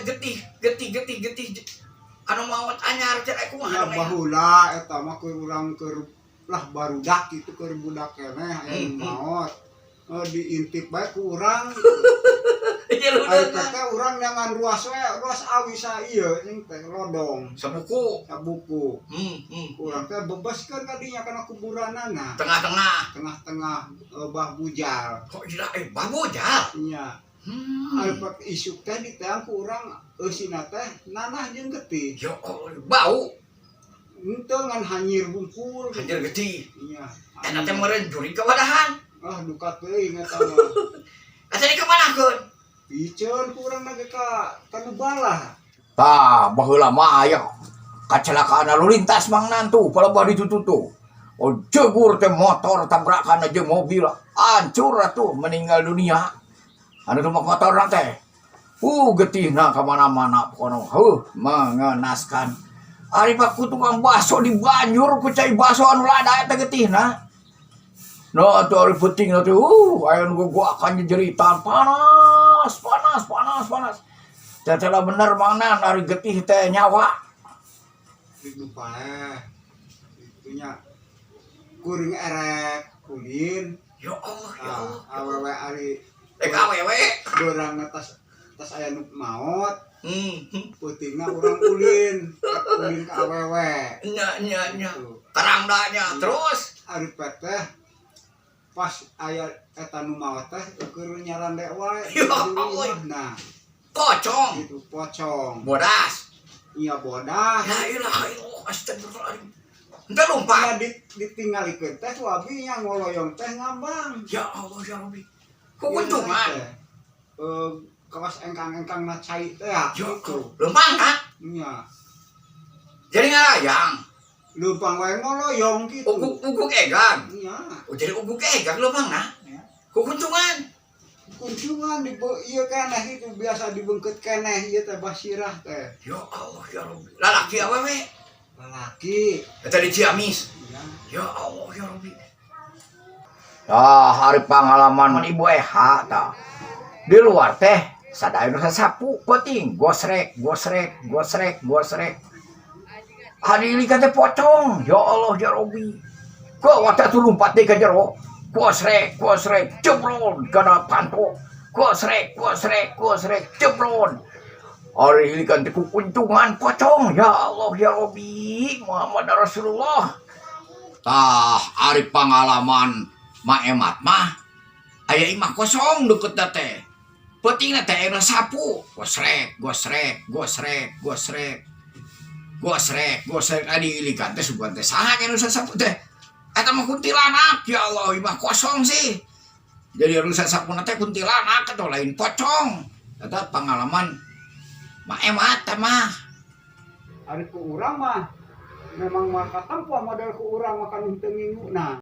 getih anu maot anyar cenah kumaha Ya baheula eta mah keur urang keur lah barudak itu keur budak keneh aya maot. Diintip bae ku urang. Ari teh urang nyangan ruas we, ruas awi sa ieu ning teh lodong. Sabuku. Urang teh bebaskeun ka dinya kana kuburanana. Tengah-tengah bah bujal. kok gila bah bujal. Iya. Ari pak isuk teh diteang ku urang eusina teh nanah jeung getih. Ya Allah, bau. Henteu ngan hanyir bungkul. Hanyir getih. Iya. Eta teh meureun juri ka wadahan. Duka teuing eta mah. Asa dikemanakeun? Piceun ku urang nage ka Nubalah. Tah baheula mah aya kecelakaan lalu lintas mang nantu palabar ditututu. Oh jegur teh motor tabrakan aja mobil hancur atuh meninggal dunia. Anu rumah motor teh. Getihna ka mana-mana kono. Mengenaskan. Ari pak ku tukang baso di banjur ku cai baso anu lada eta getihna. No atuh ari penting atuh. Aya nu gua akan jeritan panas. Tetela bener mana nari getih teh nyawa. Itu paeh. Itunya kuring erek kulin. Ya Allah. Awewe ari awewe. Dorang tas aya nu maot. Peutingna urang ulin ka awewe. Nya. Terang danya terus. Ari teh pas aya eta nu maot teh keur nyarande wae. Ya Allah. Nah, Pocong. itu pocong. Bodas. Iya bodas. La ilaha illallah astagfirullahaladzim. Ente lupa. Ditinggalikeun teh wabinya ngoloyong teh ngambang. Ya Allah ya Rabbi. Kukuntungan. Kawas engkang-engkang na cai teh ya. Lempang kan? Iya. Jadi ngalayang. Lempang wae ngoloyong gitu. Uguk egang. Iya. Jadi uguk egang lempang nah. Kukuntungan. Kunjungan di ieu keneh itu biasa dibeungkeut keneh ieu teh basirah teh. Ya Allah ya Rabbi. Lalaki awewe. Lalaki. Eta di Ciamis. Iya. Ya Allah ya Rabbi. Hari pengalaman ibu Eha tah. Di luar teh sadaya nu sasapu penting gosrek. Hari teh pocong. Ya Allah ya Rabbi. Kok wata tu lompat di ka jero. Gosrek jeblon kana panto. Gosrek jeblon. Hari ini kan kukuntungan pocong. Ya Allah ya Rabbi Muhammad Rasulullah. Tah hari pengalaman maemat mah aya imah kosong deket teh. Pentingna teh aya sapu. Gosrek. Adi ilikan teh sugan teh saha anu sasapu teh. Eta mah kuntilanak ya Allah imah kosong sih. Jadi anu sasapuna teh kuntilanak atau lain pocong. Eta pengalaman maemat teh mah. Ari ku urang mah memang mah katempo model ku urang makan henteu minggu. Nah